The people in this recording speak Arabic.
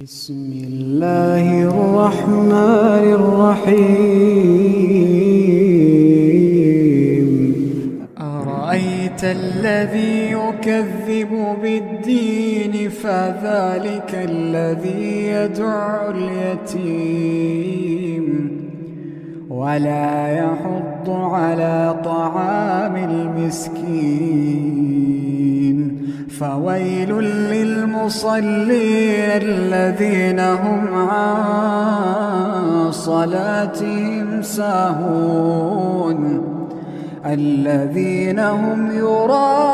بسم الله الرحمن الرحيم. أرأيت الذي يكذب بالدين فذلك الذي يدع اليتيم ولا يحض على طعام المسكين فويل للمصلين الذين هم عن صلاتهم ساهون الذين هم يراءون